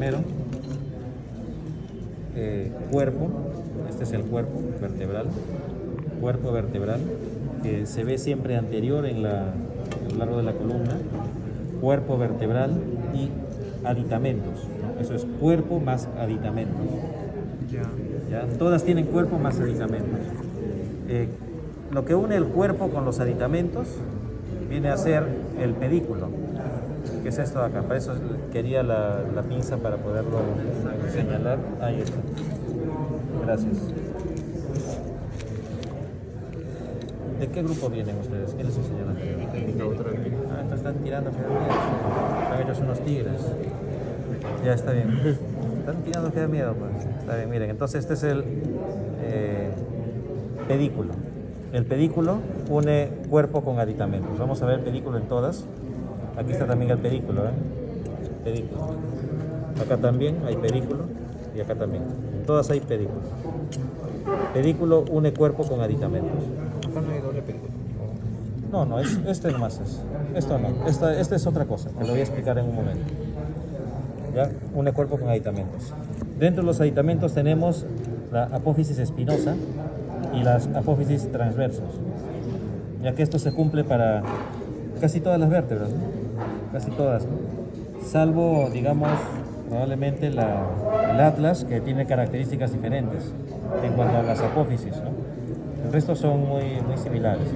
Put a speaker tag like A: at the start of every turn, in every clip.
A: primero. Cuerpo, este es el cuerpo vertebral, que se ve siempre anterior a lo largo de la columna, cuerpo vertebral y aditamentos, ¿no? Eso es cuerpo más aditamentos. ¿Ya? Todas tienen cuerpo más aditamentos. Lo que une el cuerpo con los aditamentos viene a ser el pedículo, que es esto de acá. Para eso quería la pinza para poderlo señalar. Ahí está. Gracias. ¿De qué grupo vienen ustedes? ¿Qué les enseñó la técnica? Entonces están tirando, están hechos unos tigres. Ya está bien. Están tirando que da miedo, pues. Está bien, miren. Entonces este es el pedículo. El pedículo une cuerpo con aditamentos. Vamos a ver el pedículo en todas. Aquí está también el pedículo, Pedículo. Acá también hay pedículo y acá también. En todas hay pedículo. Pedículo une cuerpo con aditamentos.
B: Acá no hay doble pedículo.
A: No, este nomás es. Esto no. Esta es otra cosa, que lo voy a explicar en un momento. ¿Ya? Une cuerpo con aditamentos. Dentro de los aditamentos tenemos la apófisis espinosa y las apófisis transversas, ya que esto se cumple para casi todas las vértebras, ¿no? Casi todas, ¿no? Salvo, digamos, probablemente el atlas, que tiene características diferentes en cuanto a las apófisis, ¿no? El resto son muy similares.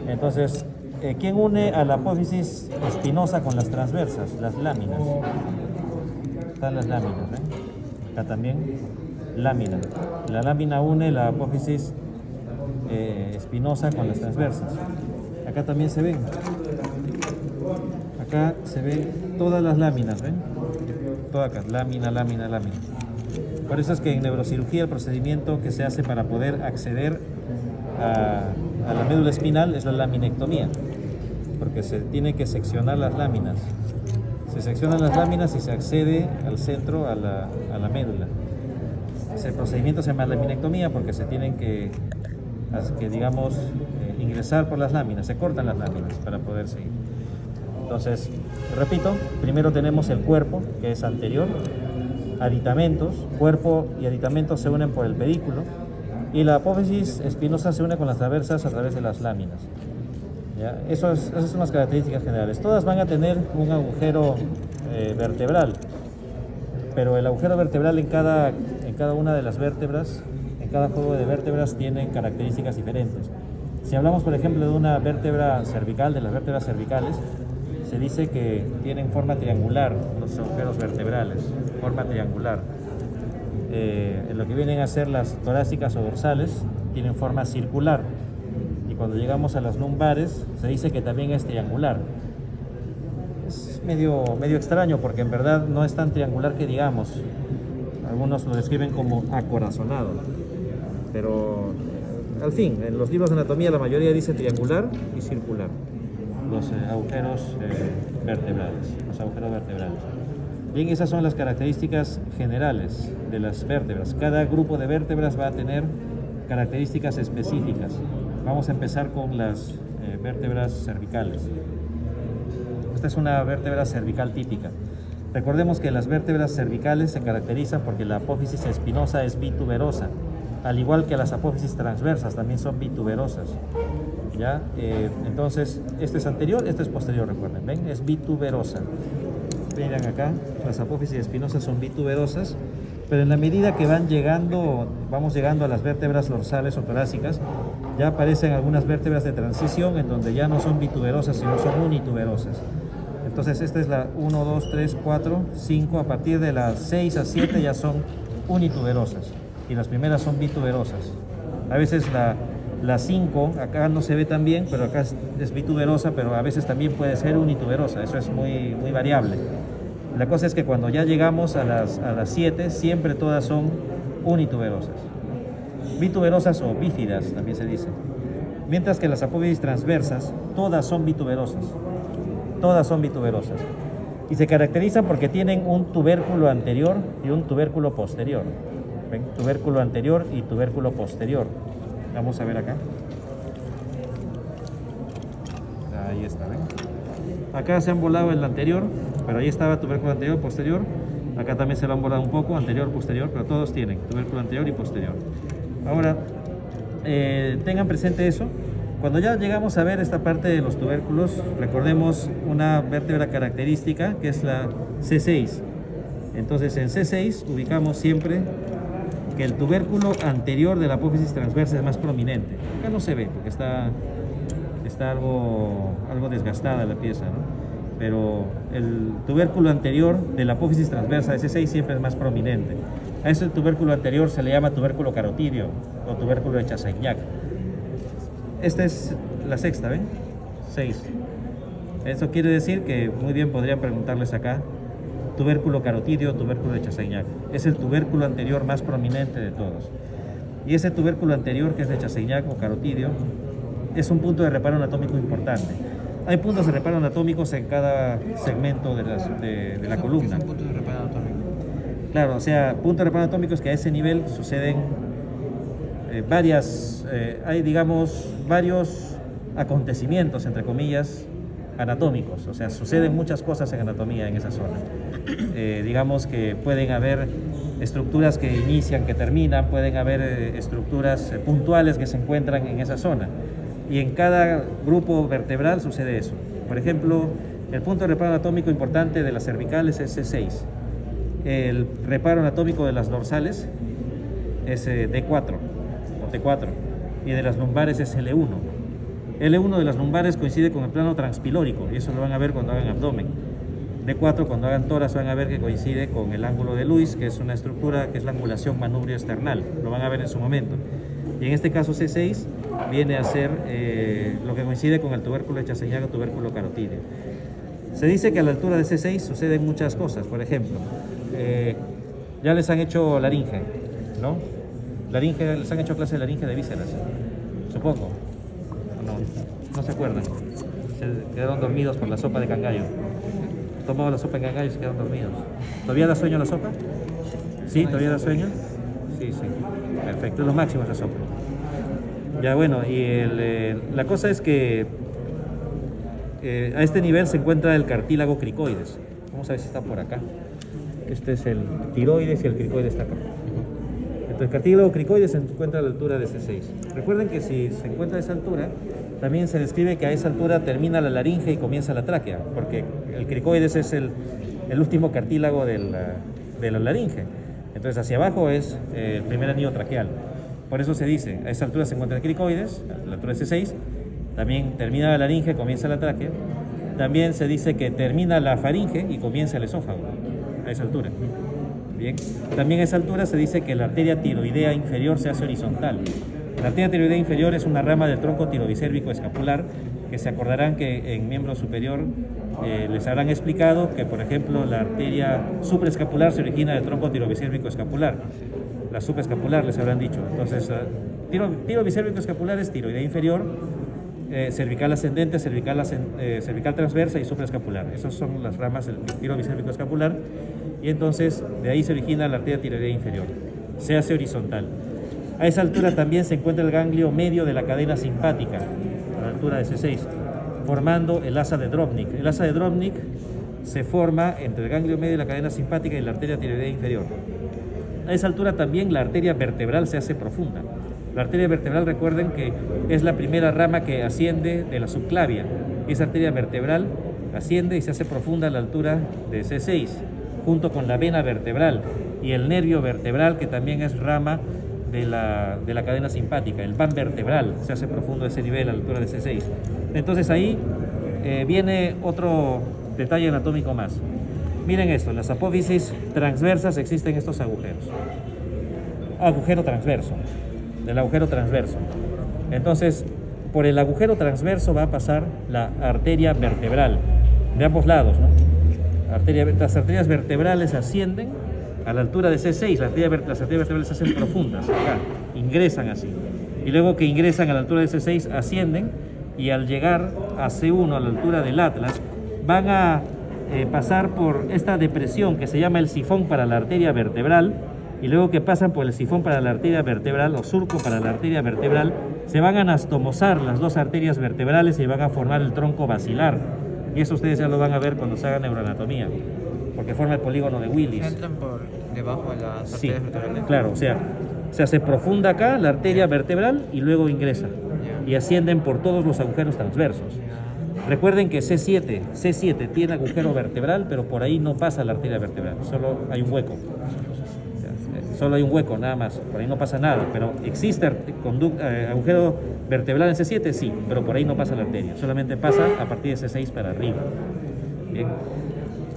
A: Entonces, ¿quién une a la apófisis espinosa con las transversas? Las láminas. Están las láminas, Acá también, lámina. La lámina une la apófisis espinosa con las transversas. Acá también se ven. Acá se ven todas las láminas, ¿ven? Toda acá, lámina. Por eso es que en neurocirugía el procedimiento que se hace para poder acceder a la médula espinal es la laminectomía, porque se tiene que seccionar las láminas. Se seccionan las láminas y se accede al centro, a la médula. Ese procedimiento se llama laminectomía porque se tienen que digamos, ingresar por las láminas, se cortan las láminas para poder seguir. Entonces, repito, primero tenemos el cuerpo, que es anterior, aditamentos, cuerpo y aditamentos se unen por el pedículo, y la apófisis espinosa se une con las transversas a través de las láminas. ¿Ya? Esas son las características generales. Todas van a tener un agujero vertebral, pero el agujero vertebral en cada una de las vértebras, en cada juego de vértebras, tienen características diferentes. Si hablamos, por ejemplo, de una vértebra cervical, de las vértebras cervicales, se dice que tienen forma triangular los agujeros vertebrales, forma triangular. En lo que vienen a ser las torácicas o dorsales, tienen forma circular. Y cuando llegamos a las lumbares, se dice que también es triangular. Es medio extraño porque en verdad no es tan triangular que digamos. Algunos lo describen como acorazonado. Pero al fin, en los libros de anatomía la mayoría dice triangular y circular. Los agujeros vertebrales, Bien, esas son las características generales de las vértebras. Cada grupo de vértebras va a tener características específicas. Vamos a empezar con las vértebras cervicales. Esta es una vértebra cervical típica. Recordemos que las vértebras cervicales se caracterizan porque la apófisis espinosa es bituberosa, al igual que las apófisis transversas también son bituberosas. ¿Ya? Entonces, este es anterior, este es posterior, recuerden, ¿ven? Es bituberosa. Miren acá, las apófisis espinosas son bituberosas, pero en la medida que vamos llegando a las vértebras dorsales o torácicas, ya aparecen algunas vértebras de transición en donde ya no son bituberosas, sino son unituberosas. Entonces, esta es la 1, 2, 3, 4, 5, a partir de las 6 a 7 ya son unituberosas, y las primeras son bituberosas. A veces la 5, acá no se ve tan bien, pero acá es bituberosa, pero a veces también puede ser unituberosa, eso es muy variable. La cosa es que cuando ya llegamos a las 7, siempre todas son unituberosas. Bituberosas o bífidas también se dice. Mientras que las apófisis transversas, todas son bituberosas. Y se caracterizan porque tienen un tubérculo anterior y un tubérculo posterior. ¿Ven? Tubérculo anterior y tubérculo posterior. Vamos a ver acá. Ahí está, ¿ven? Acá se han volado el anterior, pero ahí estaba tubérculo anterior, posterior, Acá también se lo han borrado un poco, anterior, posterior, pero todos tienen tubérculo anterior y posterior. Ahora, tengan presente eso. Cuando ya llegamos a ver esta parte de los tubérculos, recordemos una vértebra característica que es la C6. Entonces en C6 ubicamos siempre que el tubérculo anterior de la apófisis transversa es más prominente. Acá no se ve porque está algo desgastada la pieza, ¿no? Pero el tubérculo anterior de la apófisis transversa de C6 siempre es más prominente. A ese tubérculo anterior se le llama tubérculo carotidio o tubérculo de Chassaignac. Esta es la sexta, ¿ven? 6. Eso quiere decir que muy bien podrían preguntarles acá, tubérculo carotidio o tubérculo de Chassaignac. Es el tubérculo anterior más prominente de todos. Y ese tubérculo anterior, que es de Chassaignac o carotidio, es un punto de reparo anatómico importante. Hay puntos de reparo anatómicos en cada segmento de la columna.
B: ¿Qué es un punto de reparo anatómico?
A: Claro, o sea, puntos de reparo anatómicos que a ese nivel suceden hay digamos varios acontecimientos, entre comillas, anatómicos. O sea, suceden muchas cosas en anatomía en esa zona. Digamos que pueden haber estructuras que inician, que terminan, pueden haber estructuras puntuales que se encuentran en esa zona. Y en cada grupo vertebral sucede eso. Por ejemplo, el punto de reparo anatómico importante de las cervicales es C6. El reparo anatómico de las dorsales es D4 o T4 y de las lumbares es L1. L1 de las lumbares coincide con el plano transpilórico y eso lo van a ver cuando hagan abdomen. D4 cuando hagan tórax van a ver que coincide con el ángulo de Lewis, que es una estructura que es la angulación manubrio external. Lo van a ver en su momento. Y en este caso C6 viene a ser lo que coincide con el tubérculo de Chassaignac o tubérculo carotidio. Se dice que a la altura de C6 suceden muchas cosas. Por ejemplo, ya les han hecho laringe, ¿no? Les han hecho clase de laringe de vísceras, supongo. No se acuerdan. Se quedaron dormidos por la sopa de cangallo. Tomaban la sopa de cangallo y se quedaron dormidos. ¿Todavía da sueño la sopa? ¿Sí? ¿Todavía da sueño? Sí. Perfecto, es lo máximo esa sopa. Ya bueno, y la cosa es que a este nivel se encuentra el cartílago cricoides. Vamos a ver si está por acá. Este es el tiroides y el cricoides está acá. Entonces, el cartílago cricoides se encuentra a la altura de C6. Recuerden que si se encuentra a esa altura, también se describe que a esa altura termina la laringe y comienza la tráquea, porque el cricoides es el último cartílago de la laringe. Entonces, hacia abajo es el primer anillo traqueal. Por eso se dice, a esa altura se encuentra el cricoides, a la altura de C6, también termina la laringe, comienza la tráquea. También se dice que termina la faringe y comienza el esófago, a esa altura. Bien. También a esa altura se dice que la arteria tiroidea inferior se hace horizontal. La arteria tiroidea inferior es una rama del tronco tiroidicérvico escapular, que se acordarán que en miembro superior les habrán explicado que, por ejemplo, la arteria supraescapular se origina del tronco tiroidicérvico escapular. La supraescapular les habrán dicho. Entonces, tiroidicérvico escapular es tiroidea inferior, cervical ascendente, cervical transversa y supraescapular. Esas son las ramas del tiroidicérvico escapular. Y entonces de ahí se origina la arteria tiroidea inferior. Se hace horizontal. A esa altura también se encuentra el ganglio medio de la cadena simpática, a la altura de C6, formando el asa de Drobnik. El asa de Drobnik se forma entre el ganglio medio de la cadena simpática y la arteria tiroidea inferior. A esa altura también la arteria vertebral se hace profunda. La arteria vertebral, recuerden que es la primera rama que asciende de la subclavia. Esa arteria vertebral asciende y se hace profunda a la altura de C6, junto con la vena vertebral y el nervio vertebral, que también es rama de la cadena simpática. El van vertebral se hace profundo a ese nivel, a la altura de C6. Entonces ahí viene otro detalle anatómico más. Miren esto, en las apófisis transversas existen estos agujeros. Agujero transverso, del agujero transverso. Entonces, por el agujero transverso va a pasar la arteria vertebral, de ambos lados, ¿no? Las arterias vertebrales ascienden a la altura de C6, las arterias vertebrales se hacen profundas, acá, ingresan así. Y luego que ingresan a la altura de C6, ascienden y al llegar a C1, a la altura del atlas, van a pasar por esta depresión que se llama el sifón para la arteria vertebral, y luego que pasan por el sifón para la arteria vertebral o surco para la arteria vertebral, se van a anastomosar las dos arterias vertebrales y van a formar el tronco basilar. Y eso ustedes ya lo van a ver cuando se haga neuroanatomía, porque forma el polígono de Willis.
B: Entran por debajo de las
A: Sí,
B: arterias vertebrales.
A: claro, o sea, se hace profunda acá la arteria vertebral y luego ingresa.
B: Ya.
A: Y ascienden por todos los agujeros transversos.
B: Ya.
A: Recuerden que C7 tiene agujero vertebral, pero por ahí no pasa la arteria vertebral, solo hay un hueco. O sea, solo hay un hueco, nada más, por ahí no pasa nada, pero existe agujero vertebral en C7, sí, pero por ahí no pasa la arteria, solamente pasa a partir de C6 para arriba. Bien,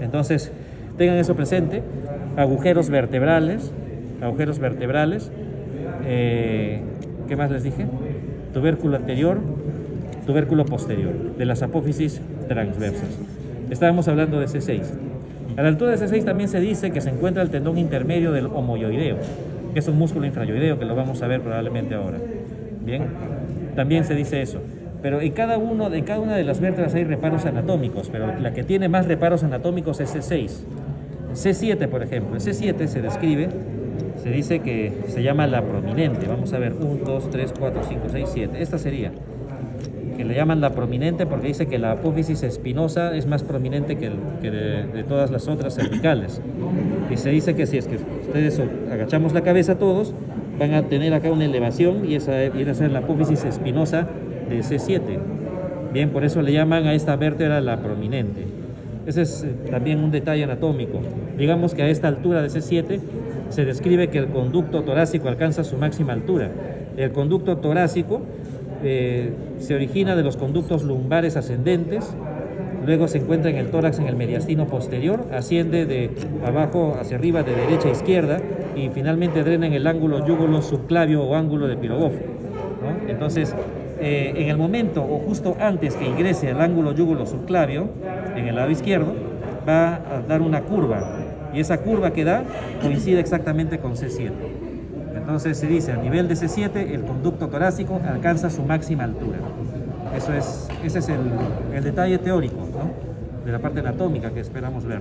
A: entonces tengan eso presente, agujeros vertebrales, ¿qué más les dije? Tubérculo anterior, tubérculo posterior, de las apófisis transversas. Estábamos hablando de C6. A la altura de C6 también se dice que se encuentra el tendón intermedio del homoyoideo, que es un músculo infrayoideo, que lo vamos a ver probablemente ahora. Bien, también se dice eso. Pero en cada una de las vértebras hay reparos anatómicos, pero la que tiene más reparos anatómicos es C6. C7, por ejemplo, en C7 se describe, se dice que se llama la prominente. Vamos a ver, 1, 2, 3, 4, 5, 6, 7. Esta sería, que le llaman la prominente porque dice que la apófisis espinosa es más prominente que de todas las otras cervicales. Y se dice que si es que ustedes agachamos la cabeza todos, van a tener acá una elevación y esa viene a ser la apófisis espinosa de C7. Bien, por eso le llaman a esta vértebra la prominente. Ese es también un detalle anatómico. Digamos que a esta altura de C7 se describe que el conducto torácico alcanza su máxima altura. El conducto torácico se origina de los conductos lumbares ascendentes, luego se encuentra en el tórax, en el mediastino posterior, asciende de abajo hacia arriba, de derecha a izquierda, y finalmente drena en el ángulo yúgulo subclavio o ángulo de Pirogov, ¿no? Entonces, en el momento o justo antes que ingrese al ángulo yúgulo subclavio, en el lado izquierdo, va a dar una curva, y esa curva que da coincide exactamente con C7. Entonces se dice, a nivel de C7, el conducto torácico alcanza su máxima altura. Ese es el detalle teórico, ¿no?, de la parte anatómica que esperamos ver.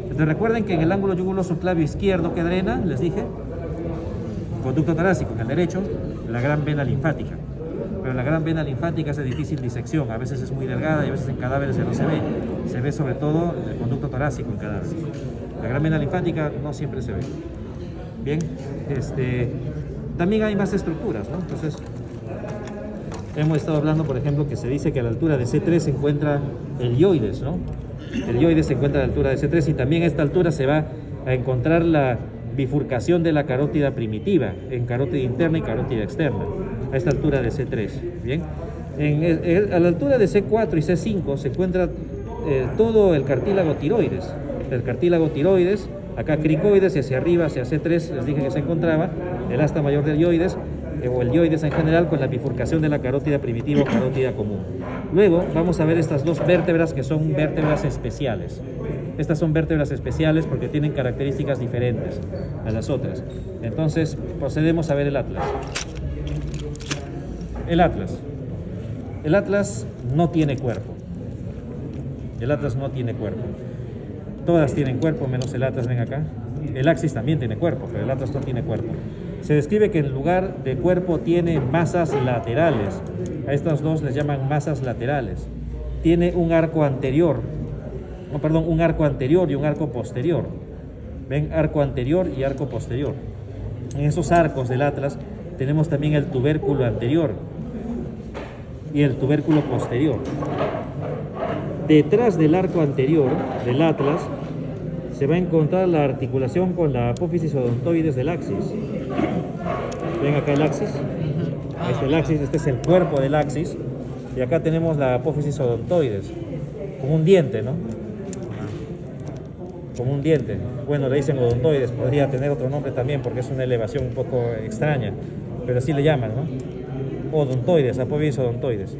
A: Entonces recuerden que en el ángulo yúgulo subclavio izquierdo que drena, les dije, conducto torácico, en el derecho, la gran vena linfática. Pero la gran vena linfática es de difícil disección, a veces es muy delgada y a veces en cadáveres no se ve. Se ve sobre todo el conducto torácico en cadáveres. La gran vena linfática no siempre se ve. Bien, también hay más estructuras, ¿no? Entonces, hemos estado hablando, por ejemplo, que se dice que a la altura de C3 se encuentra el ioides, ¿no? El ioides se encuentra a la altura de C3 y también a esta altura se va a encontrar la bifurcación de la carótida primitiva en carótida interna y carótida externa, a esta altura de C3. Bien, a la altura de C4 y C5 se encuentra todo el cartílago tiroides. El cartílago tiroides, acá cricoides, y hacia arriba, hacia C3, les dije que se encontraba el asta mayor del ioides, o el ioides en general, con la bifurcación de la carótida primitiva o carótida común. Luego vamos a ver estas dos vértebras que son vértebras especiales. Estas son vértebras especiales porque tienen características diferentes a las otras. Entonces procedemos a ver el atlas. El atlas no tiene cuerpo. El atlas no tiene cuerpo. Todas tienen cuerpo menos el atlas, ven acá. El axis también tiene cuerpo, pero el atlas no tiene cuerpo. Se describe que en lugar de cuerpo tiene masas laterales. A estas dos les llaman masas laterales. Tiene un arco anterior, un arco anterior y un arco posterior. Ven, arco anterior y arco posterior. En esos arcos del atlas tenemos también el tubérculo anterior y el tubérculo posterior. Detrás del arco anterior del atlas se va a encontrar la articulación con la apófisis odontoides del axis. Ven acá el axis. Este es el axis, este es el cuerpo del axis. Y acá tenemos la apófisis odontoides, como un diente, ¿no? Como un diente. Bueno, le dicen odontoides, podría tener otro nombre también porque es una elevación un poco extraña, pero así le llaman, ¿no? Odontoides, apófisis odontoides,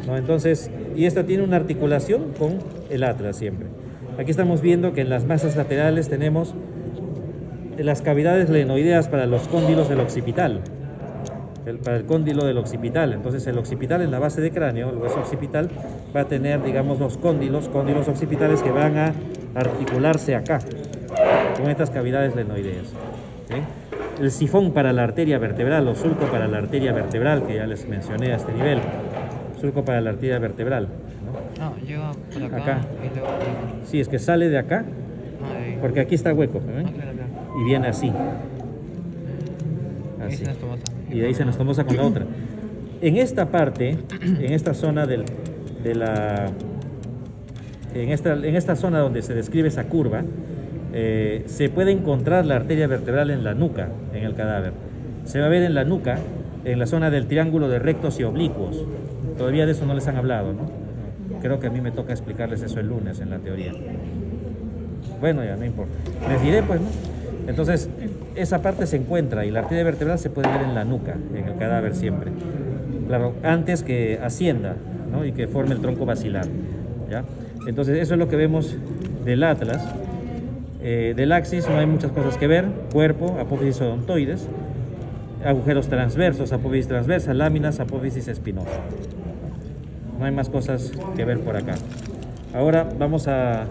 A: ¿no? Entonces, y esta tiene una articulación con el atlas siempre. Aquí estamos viendo que en las masas laterales tenemos las cavidades glenoideas para los cóndilos del occipital. Para el cóndilo del occipital. Entonces el occipital en la base de cráneo, el hueso occipital, va a tener, digamos, los cóndilos occipitales que van a articularse acá, con estas cavidades glenoideas. ¿Sí? El sifón para la arteria vertebral o surco para la arteria vertebral, que ya les mencioné a este nivel. Surco para la arteria vertebral, ¿no?
B: No, llega por acá.
A: Acá.
B: Y luego...
A: Sí, es que sale de acá Porque aquí está hueco, ¿ven?
B: Claro, claro.
A: Y viene así.
B: Ahí
A: Así.
B: se nos tomó.
A: Y de ahí se nos tomosa con la otra. En esta parte, en esta zona en esta zona donde se describe esa curva, se puede encontrar la arteria vertebral en la nuca, en el cadáver. Se va a ver en la nuca, en la zona del triángulo de rectos y oblicuos. Todavía de eso no les han hablado, ¿no? Creo que a mí me toca explicarles eso el lunes en la teoría. Bueno, ya no importa. Les diré, pues, ¿no? Entonces, esa parte se encuentra y la arteria vertebral se puede ver en la nuca, en el cadáver siempre. Claro, antes que ascienda, ¿no? Y que forme el tronco basilar, ¿ya? Entonces, eso es lo que vemos del atlas. Del axis no hay muchas cosas que ver. Cuerpo, apófisis odontoides, agujeros transversos, apófisis transversa, láminas, apófisis espinosa. No hay más cosas que ver por acá. Ahora vamos a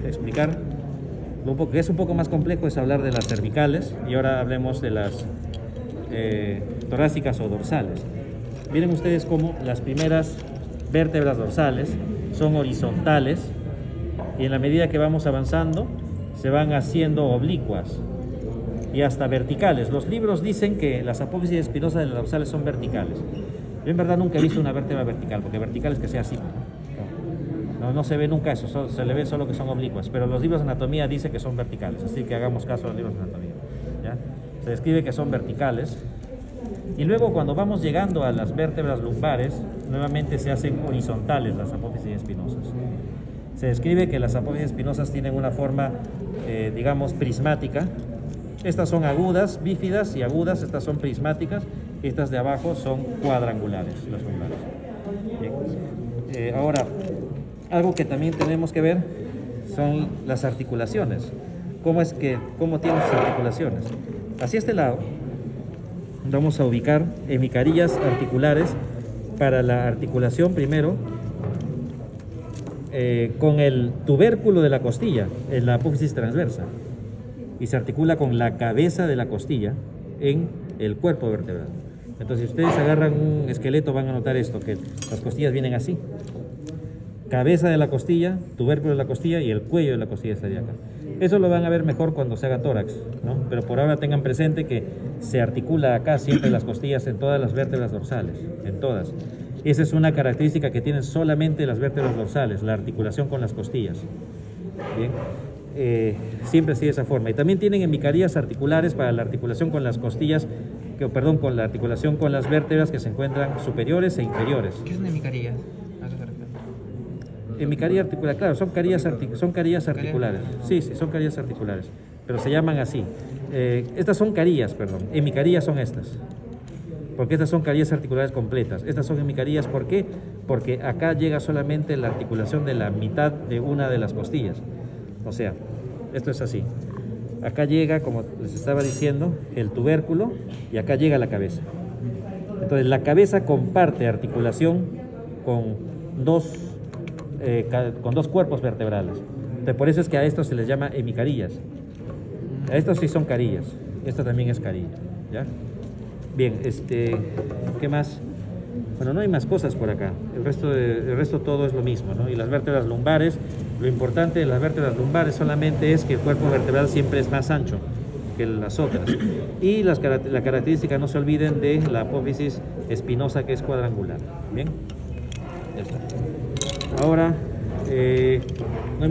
A: explicar lo que es un poco más complejo, es hablar de las cervicales, y ahora hablemos de las torácicas o dorsales. Miren ustedes cómo las primeras vértebras dorsales son horizontales y en la medida que vamos avanzando se van haciendo oblicuas y hasta verticales. Los libros dicen que las apófisis espinosas de las dorsales son verticales. Yo en verdad nunca he visto una vértebra vertical, porque vertical es que sea así. No se ve nunca eso, se le ve solo que son oblicuas, pero los libros de anatomía dicen que son verticales, así que hagamos caso a los libros de anatomía, ¿ya? Se describe que son verticales, y luego cuando vamos llegando a las vértebras lumbares, nuevamente se hacen horizontales las apófisis espinosas. Se describe que las apófisis espinosas tienen una forma, digamos, prismática. Estas son agudas, bífidas y agudas, estas son prismáticas, y estas de abajo son cuadrangulares, las lumbares. Bien. Ahora, algo que también tenemos que ver son las articulaciones. ¿Cómo tienen sus articulaciones? Hacia este lado vamos a ubicar hemicarillas articulares para la articulación primero con el tubérculo de la costilla en la apófisis transversa y se articula con la cabeza de la costilla en el cuerpo vertebral. Entonces, si ustedes agarran un esqueleto van a notar esto, que las costillas vienen así. Cabeza de la costilla, tubérculo de la costilla y el cuello de la costilla estaría acá. Eso lo van a ver mejor cuando se haga tórax, ¿no? Pero por ahora tengan presente que se articula acá siempre las costillas en todas las vértebras dorsales, en todas. Esa es una característica que tienen solamente las vértebras dorsales, la articulación con las costillas. Bien, siempre así de esa forma. Y también tienen hemicarías articulares para la articulación con las costillas, con la articulación con las vértebras que se encuentran superiores e inferiores.
B: ¿Qué es una hemicarilla?
A: Hemicarilla articular, claro, son carillas articulares. Sí, son carillas articulares, pero se llaman así. Estas son carillas, perdón. Hemicarillas son estas, porque estas son carillas articulares completas. Estas son hemicarillas, ¿por qué? Porque acá llega solamente la articulación de la mitad de una de las costillas. O sea, esto es así. Acá llega, como les estaba diciendo, el tubérculo y acá llega la cabeza. Entonces, la cabeza comparte articulación con dos cuerpos vertebrales. Entonces, por eso es que a estos se les llama hemicarillas. A estos sí son carillas. Esto también es carilla, ¿ya? Bien, ¿qué más? Bueno, no hay más cosas por acá. El resto todo es lo mismo, ¿no? Y las vértebras lumbares, lo importante de las vértebras lumbares solamente es que el cuerpo vertebral siempre es más ancho que las otras. Y la característica, no se olviden, de la apófisis espinosa, que es cuadrangular. Bien, ya está. Ahora, no hay